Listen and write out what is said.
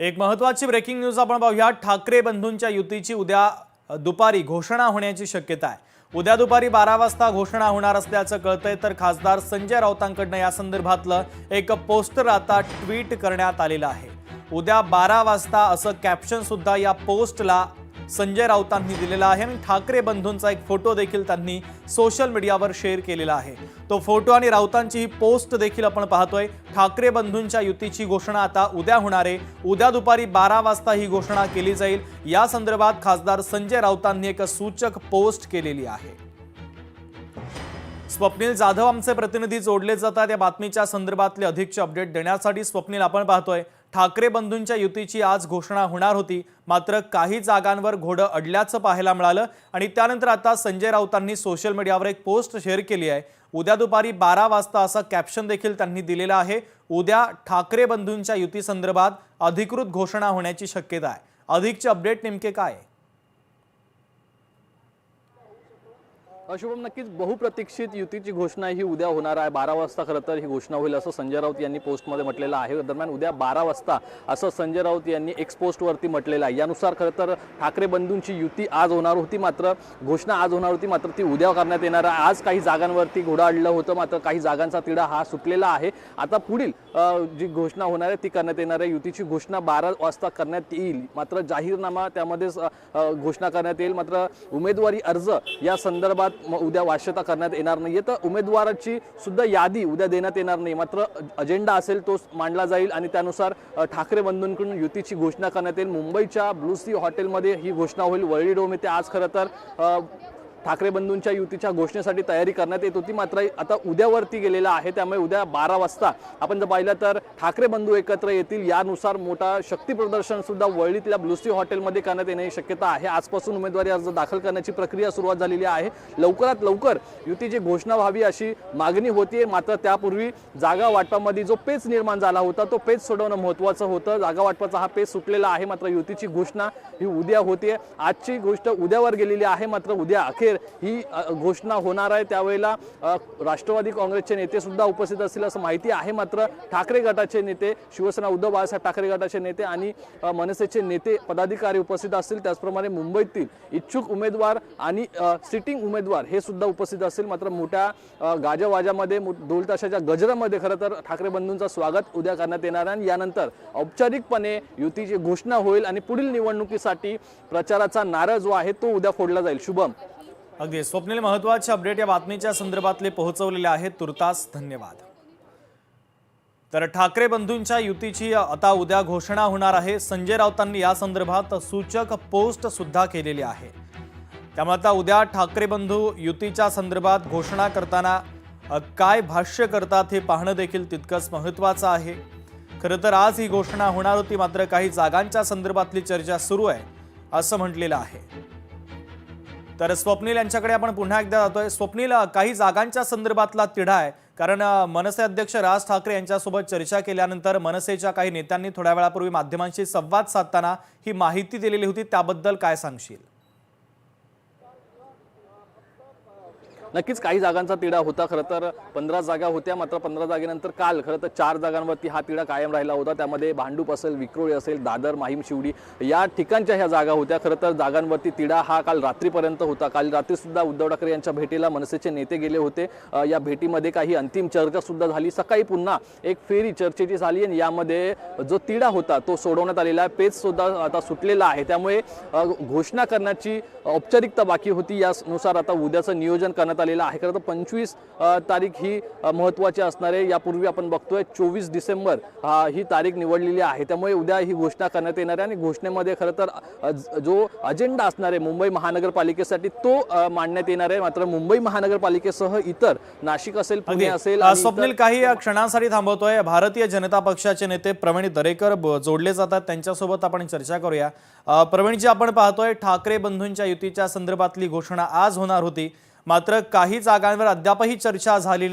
एक महत्त्वाची breaking news आपण पाहूया। ठाकरे बंधूंच्या युतीची उद्या दुपारी घोषणा होण्याची शक्यता आहे। उद्या दुपारी 12 वाजता घोषणा होणार असल्याचं कळतंय। तर खासदार संजय राऊतांकडून या संदर्भातलं एक पोस्टर आता ट्विट करण्यात आलेलं आहे। उद्या 12 वाजता असं कॅप्शन सुद्धा या पोस्टला संजय राऊतांनी दिलेला आहे आणि ठाकरे बंधूंचा एक फोटो देखील त्यांनी सोशल मीडियावर शेअर केलेला आहे। तो फोटो आणि राऊतांची ही पोस्ट देखील आपण पाहतोय। ठाकरे बंधूंच्या युतीची घोषणा आता उद्या होणार आहे। उद्या दुपारी 12 वाजता ही घोषणा केली जाईल। या संदर्भात खासदार संजय राऊतांनी एक सूचक पोस्ट केलेली आहे। स्वप्नील जाधव आमचे प्रतिनिधी जोडले जातात या बातमीच्या संदर्भातले अधिकचे अपडेट देण्यासाठी। स्वप्नील, आपण पाहतोय ठाकरे बंधूंच्या युतीची आज घोषणा होणार होती, मात्र काही जागांवर घोडं अडल्याचं पाहायला मिळालं आणि त्यानंतर आता संजय राऊतांनी सोशल मीडियावर एक पोस्ट शेअर केली आहे। उद्या दुपारी 12 वाजता असं कॅप्शन देखील त्यांनी दिलेलं आहे। उद्या ठाकरे बंधूंच्या युती संदर्भात अधिकृत घोषणा होण्याची शक्यता आहे। अधिकचे अपडेट नेमके काय आहे? शुभम, नक्कीच बहुप्रतीक्षित युतीची घोषणा ही उद्या होणार आहे। 12 वाजता खरं तर ही घोषणा होईल असं संजय राऊत यांनी पोस्टमध्ये म्हटलेलं आहे। दरम्यान उद्या 12 वाजता असं संजय राऊत यांनी एक्स पोस्टवरती म्हटलेलं आहे। यानुसार खरं तर ठाकरे बंधूंची युती आज होणार होती, मात्र घोषणा आज होणार होती, मात्र ती उद्या करण्यात येणार आहे। आज काही जागांवरती घोडं अडलं होतं, मात्र काही जागांचा तिढा हा सुटलेला आहे। आता पुढील जी घोषणा होणार आहे ती करण्यात येणार आहे। युतीची घोषणा 12 वाजता करण्यात येईल, मात्र जाहीरनामा त्यामध्येच घोषणा करण्यात येईल। मात्र उमेदवारी अर्ज या संदर्भात उद्या वाच्यता करण्यात येणार नाहीये। तर उमेदवाराची सुद्धा यादी उद्या देण्यात येणार नाही, मात्र अजेंडा असेल तो मांडला जाईल आणि त्यानुसार ठाकरे बंधूंकडून युतीची घोषणा करण्यात येईल। मुंबईच्या ब्लू सी हॉटेलमध्ये ही घोषणा होईल। वरळी डोम येथे आज खरं तर ठाकरे बंधूंच्या युतीच्या घोषणेसाठी तयारी करण्यात येत होती, मात्र आता उद्यावरती गेलेला आहे। त्यामुळे उद्या 12 वाजता आपण जर पाहिलं तर ठाकरे बंधू एकत्र येतील। यानुसार मोठा शक्ती प्रदर्शन सुद्धा वरळीतल्या ब्लू सी हॉटेलमध्ये करण्यात येण्याची शक्यता आहे। आजपासून उमेदवारी अर्ज दाखल करण्याची प्रक्रिया सुरुवात झालेली आहे। लवकरात लवकर युतीची घोषणा व्हावी अशी मागणी होती, मात्र त्यापूर्वी जागा वाटपामध्ये जो पेच निर्माण झाला होता तो पेच सोडवणं महत्त्वाचं होतं। जागा वाटपाचा हा पेच सुटलेला आहे, मात्र युतीची घोषणा ही उद्या होते। आजची गोष्ट उद्यावर गेलेली आहे, मात्र उद्या अखेर ही घोषणा होणार आहे। त्यावेळेला राष्ट्रवादी काँग्रेसचे नेते सुद्धा उपस्थित असतील असं माहिती आहे, मात्र ठाकरे गटाचे नेते, शिवसेना उद्धव बाळासाहेब ठाकरे गटाचे नेते आणि मनसेचे नेते पदाधिकारी उपस्थित असतील। त्याचप्रमाणे मुंबईतील इच्छुक उमेदवार आणि सिटिंग उमेदवार हे सुद्धा उपस्थित असतील। मात्र मोठ्या गाजावाजामध्ये ढोल ताशाच्या गजरामध्ये खरं तर ठाकरे बंधूंचं स्वागत उद्या करण्यात येणार आहे आणि यानंतर औपचारिकपणे युतीची घोषणा होईल आणि पुढील निवडणुकीसाठी प्रचाराचा नारळ जो आहे तो उद्या फोडला जाईल। शुभम, अगदी स्वप्नील, महत्त्वाचे अपडेट या बातमीच्या संदर्भातले पोहोचवलेले आहेत, तुर्तास धन्यवाद। तर ठाकरे बंधूंच्या युतीची आता उद्या घोषणा होणार आहे। संजय राऊतांनी या संदर्भात सूचक पोस्ट सुद्धा केलेली आहे। त्यामुळे आता उद्या ठाकरे बंधू युतीच्या संदर्भात घोषणा करताना काय भाष्य करतात हे पाहणं देखील तितकंच महत्त्वाचं आहे। खरं तर आज ही घोषणा होणार होती, मात्र काही जागांच्या संदर्भातली चर्चा सुरू आहे असं म्हटलेलं आहे। तर स्वप्नील यांच्याकडे आपण पुन्हा एकदा जातोय। स्वप्नील, काही जागांच्या संदर्भातला तिढा आहे, कारण मनसे अध्यक्ष राज ठाकरे यांच्यासोबत चर्चा केल्यानंतर मनसेच्या काही नेत्यांनी थोड्या वेळापूर्वी माध्यमांशी संवाद साधताना ही माहिती दिलेली होती, त्याबद्दल काय सांगशील? नक्कीच काही जागांचा तिढा होता। खरं तर 15 जागा होत्या, मात्र 15 जागेनंतर काल खरं तर 4 जागांवरती हा तिढा कायम राहिला होता। त्यामध्ये भांडूप असेल, विक्रोळी असेल, दादर, माहीम, शिवडी या ठिकाणच्या ह्या जागा होत्या। खरं तर जागांवरती तिढा हा काल रात्रीपर्यंत होता। काल रात्री सुद्धा उद्धव ठाकरे यांच्या भेटीला मनसेचे नेते गेले होते। या भेटीमध्ये काही अंतिम चर्चा सुद्धा झाली। सकाळी पुन्हा एक फेरी चर्चेची झाली आणि यामध्ये जो तिढा होता तो सोडवण्यात आलेला आहे। पेच सुद्धा आता सुटलेला आहे, त्यामुळे घोषणा करण्याची औपचारिकता बाकी होती। यानुसार आता उद्याचं नियोजन करण्यात आलेला आहे। खरं तर 25 तारीख ही महत्त्वाची असणार आहे। यापूर्वी आपण बघतोय 24 डिसेंबर ही तारीख निवडलेली आहे, त्यामुळे उद्या ही घोषणा करण्यात येणार आहे आणि घोषणेमध्ये खरं तर जो अजेंडा असणार आहे मुंबई महानगरपालिकेसाठी तो मांडण्यात येणार आहे। मात्र मुंबई महानगरपालिकेसह इतर नाशिक असेल, पुणे असेल। स्वप्नील, काही क्षणांसाठी थांबवतोय। भारतीय जनता पक्षाचे नेते प्रवीण दरेकर जोडले जातात, त्यांच्यासोबत आपण चर्चा करूया। प्रवीणजी, आपण पाहतोय ठाकरे बंधूंच्या युतीच्या संदर्भातली घोषणा आज होणार होती, मात्र काही जागांवर अद्यापही चर्चा झालेली